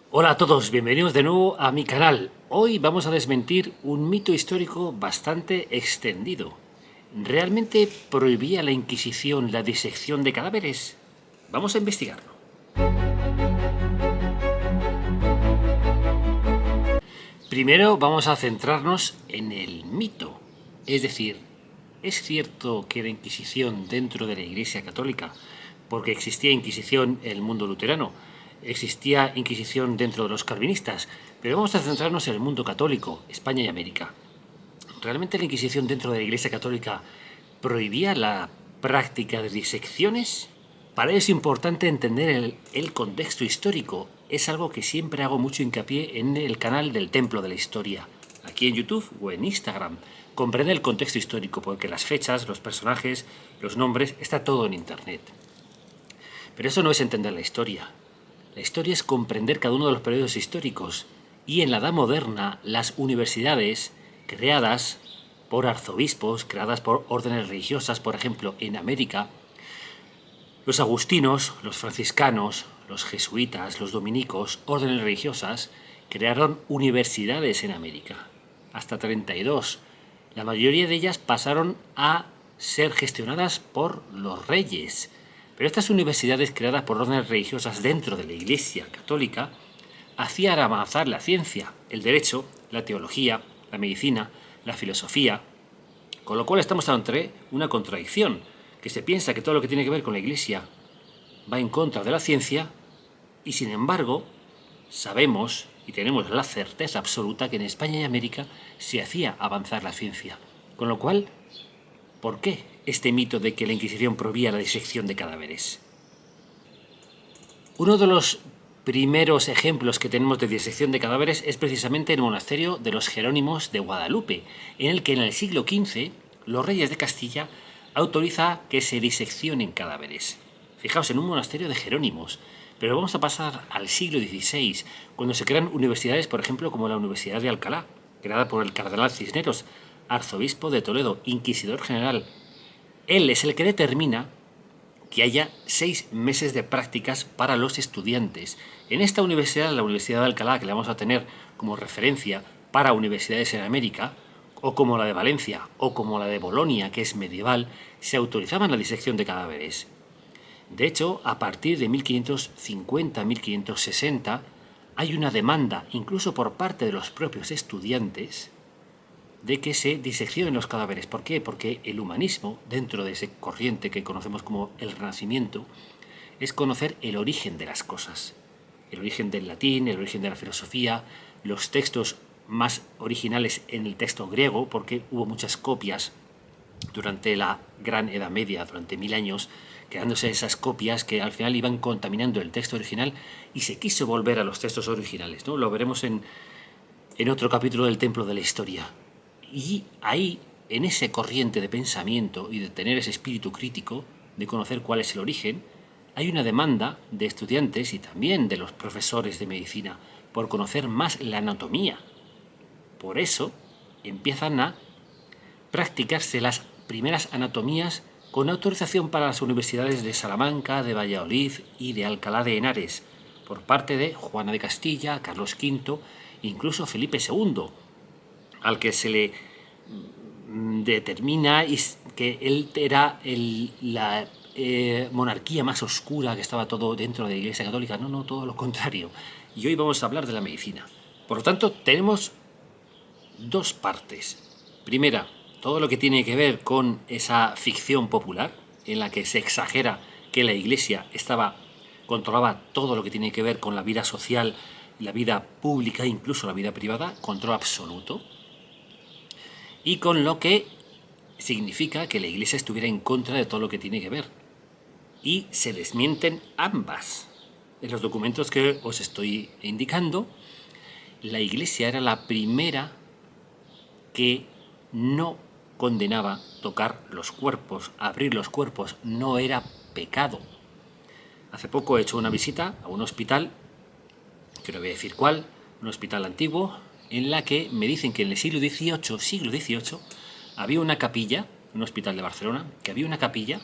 Hola a todos, bienvenidos de nuevo a mi canal. Hoy vamos a desmentir un mito histórico bastante extendido. ¿Realmente prohibía la Inquisición la disección de cadáveres? Vamos a investigarlo. Primero vamos a centrarnos en el mito. Es decir, ¿es cierto que la Inquisición dentro de la Iglesia Católica, porque existía Inquisición en el mundo luterano, existía Inquisición dentro de los calvinistas, pero vamos a centrarnos en el mundo católico, España y América? ¿Realmente la Inquisición dentro de la Iglesia Católica prohibía la práctica de disecciones? Para ello es importante entender el contexto histórico. Es algo que siempre hago mucho hincapié en el canal del Templo de la Historia, aquí en YouTube o en Instagram. Comprende el contexto histórico, porque las fechas, los personajes, los nombres, está todo en Internet. Pero eso no es entender la historia. La historia es comprender cada uno de los periodos históricos. Y en la Edad Moderna, las universidades creadas por arzobispos, creadas por órdenes religiosas, por ejemplo, en América, los agustinos, los franciscanos, los jesuitas, los dominicos, órdenes religiosas, crearon universidades en América. Hasta 32. La mayoría de ellas pasaron a ser gestionadas por los reyes. Pero estas universidades creadas por órdenes religiosas dentro de la Iglesia Católica hacían avanzar la ciencia, el derecho, la teología, la medicina, la filosofía, con lo cual estamos ante una contradicción, que se piensa que todo lo que tiene que ver con la Iglesia va en contra de la ciencia y, sin embargo, sabemos y tenemos la certeza absoluta que en España y América se hacía avanzar la ciencia. Con lo cual, ¿por qué este mito de que la Inquisición prohibía la disección de cadáveres? Uno de los primeros ejemplos que tenemos de disección de cadáveres es precisamente el monasterio de los Jerónimos de Guadalupe, en el que en el siglo XV los reyes de Castilla autoriza que se diseccionen cadáveres. Fijaos, en un monasterio de Jerónimos. Pero vamos a pasar al siglo XVI, cuando se crean universidades, por ejemplo, como la Universidad de Alcalá, creada por el cardenal Cisneros, arzobispo de Toledo, inquisidor general. Él es el que determina que haya 6 meses de prácticas para los estudiantes. En esta universidad, la Universidad de Alcalá, que la vamos a tener como referencia para universidades en América, o como la de Valencia, o como la de Bolonia, que es medieval, se autorizaban la disección de cadáveres. De hecho, a partir de 1550-1560 hay una demanda, incluso por parte de los propios estudiantes, de que se diseccionen los cadáveres. ¿Por qué? Porque el humanismo, dentro de ese corriente que conocemos como el Renacimiento, es conocer el origen de las cosas. El origen del latín, el origen de la filosofía, los textos más originales en el texto griego, porque hubo muchas copias durante la Gran Edad Media, durante 1000 años, creándose esas copias que al final iban contaminando el texto original y se quiso volver a los textos originales, ¿no? Lo veremos en otro capítulo del Templo de la Historia. Y ahí, en ese corriente de pensamiento y de tener ese espíritu crítico, de conocer cuál es el origen, hay una demanda de estudiantes y también de los profesores de medicina por conocer más la anatomía. Por eso empiezan a practicarse las primeras anatomías con autorización para las universidades de Salamanca, de Valladolid y de Alcalá de Henares, por parte de Juana de Castilla, Carlos V, incluso Felipe II, al que se le determina que él era la monarquía más oscura, que estaba todo dentro de la Iglesia Católica. No, todo lo contrario. Y hoy vamos a hablar de la medicina. Por lo tanto, tenemos dos partes. Primera, todo lo que tiene que ver con esa ficción popular, en la que se exagera que la Iglesia controlaba todo lo que tiene que ver con la vida social, la vida pública, incluso la vida privada, control absoluto, y con lo que significa que la Iglesia estuviera en contra de todo lo que tiene que ver. Y se desmienten ambas. En los documentos que os estoy indicando, la Iglesia era la primera que no condenaba tocar los cuerpos, abrir los cuerpos, no era pecado. Hace poco he hecho una visita a un hospital, que no voy a decir cuál, un hospital antiguo, en la que me dicen que en el siglo XVIII, había una capilla, un hospital de Barcelona, que había una capilla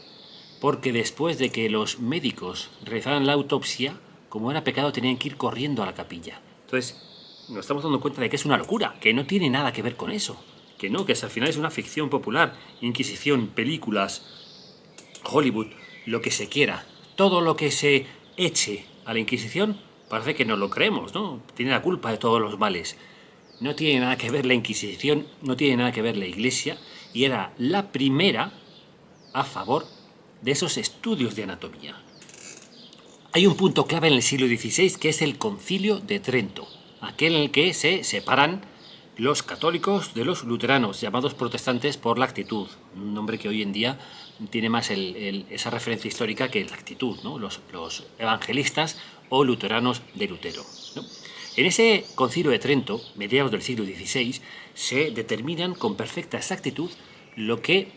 porque después de que los médicos realizaran la autopsia, como era pecado, tenían que ir corriendo a la capilla. Entonces, nos estamos dando cuenta de que es una locura, que no tiene nada que ver con eso. Que no, que al final es una ficción popular. Inquisición, películas, Hollywood, lo que se quiera. Todo lo que se eche a la Inquisición parece que no lo creemos, ¿no? Tiene la culpa de todos los males. No tiene nada que ver la Inquisición, no tiene nada que ver la Iglesia, y era la primera a favor de esos estudios de anatomía. Hay un punto clave en el siglo XVI que es el Concilio de Trento, aquel en el que se separan los católicos de los luteranos, llamados protestantes por la actitud, un nombre que hoy en día tiene más esa referencia histórica que la actitud, ¿no? Los evangelistas o luteranos de Lutero, ¿no? En ese Concilio de Trento, mediados del siglo XVI, se determinan con perfecta exactitud lo que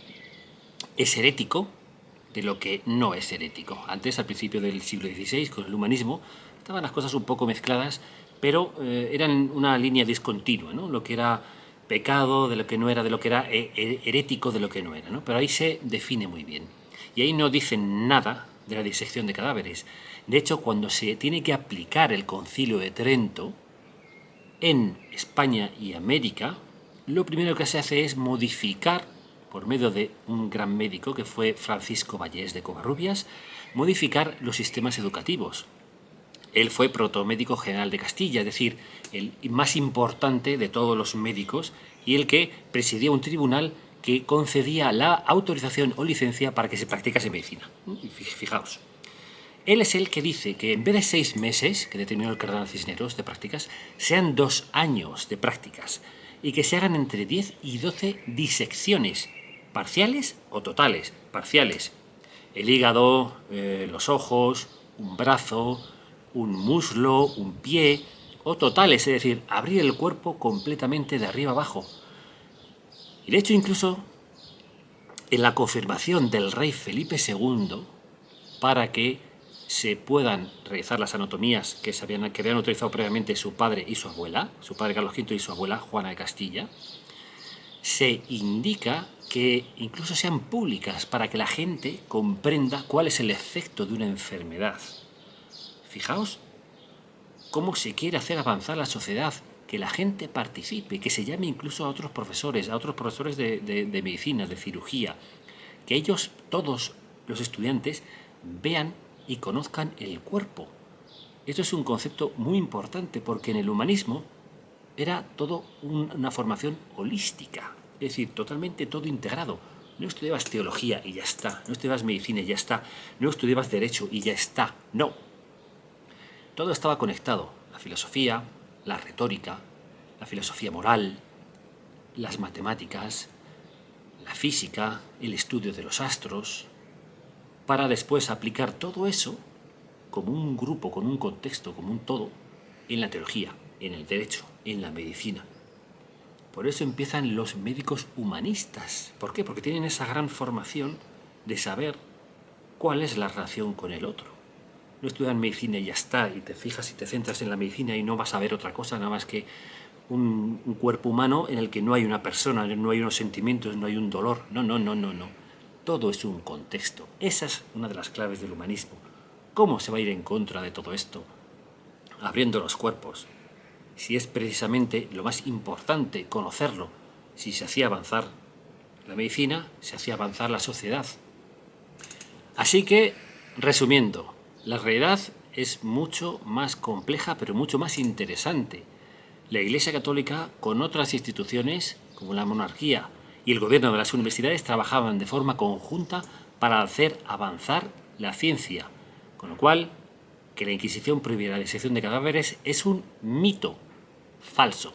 es herético de lo que no es herético. Antes, al principio del siglo XVI, con el humanismo, estaban las cosas un poco mezcladas, pero eran una línea discontinua, ¿no? Lo que era pecado de lo que no era, de lo que era herético de lo que no era, ¿no? Pero ahí se define muy bien. Y ahí no dicen nada de la disección de cadáveres. De hecho, cuando se tiene que aplicar el Concilio de Trento en España y América, lo primero que se hace es modificar, por medio de un gran médico que fue Francisco Vallés de Covarrubias, modificar los sistemas educativos. Él fue protomédico general de Castilla, es decir, el más importante de todos los médicos y el que presidía un tribunal que concedía la autorización o licencia para que se practicase medicina. Fijaos. Él es el que dice que en vez de 6 meses, que determinó el cardenal Cisneros, de prácticas, sean 2 años de prácticas y que se hagan entre 10 y 12 disecciones, parciales o totales. Parciales. El hígado, los ojos, un brazo, un muslo, un pie, o totales, es decir, abrir el cuerpo completamente de arriba abajo. Y de hecho, incluso en la confirmación del rey Felipe II, para que se puedan realizar las anatomías que habían autorizado previamente su padre y su abuela, su padre Carlos V y su abuela Juana de Castilla, se indica que incluso sean públicas para que la gente comprenda cuál es el efecto de una enfermedad. Fijaos cómo se quiere hacer avanzar la sociedad, que la gente participe, que se llame incluso a otros profesores de medicina, de cirugía, que ellos, todos los estudiantes, vean y conozcan el cuerpo. Esto es un concepto muy importante porque en el humanismo era todo una formación holística, es decir, totalmente todo integrado. No estudiabas teología y ya está, no estudiabas medicina y ya está, no estudiabas derecho y ya está, no. Todo estaba conectado, la filosofía, la retórica, la filosofía moral, las matemáticas, la física, el estudio de los astros, para después aplicar todo eso como un grupo, con un contexto, como un todo, en la teología, en el derecho, en la medicina. Por eso empiezan los médicos humanistas. ¿Por qué? Porque tienen esa gran formación de saber cuál es la relación con el otro. No estudian medicina y ya está, y te fijas y te centras en la medicina y no vas a ver otra cosa, nada más que un cuerpo humano en el que no hay una persona, no hay unos sentimientos, no hay un dolor. No. Todo es un contexto. Esa es una de las claves del humanismo. ¿Cómo se va a ir en contra de todo esto? Abriendo los cuerpos. Si es precisamente lo más importante conocerlo, si se hacía avanzar la medicina, se hacía avanzar la sociedad. Así que, resumiendo, la realidad es mucho más compleja, pero mucho más interesante. La Iglesia Católica, con otras instituciones, como la monarquía y el gobierno de las universidades, trabajaban de forma conjunta para hacer avanzar la ciencia. Con lo cual, que la Inquisición prohibiera la disección de cadáveres es un mito falso.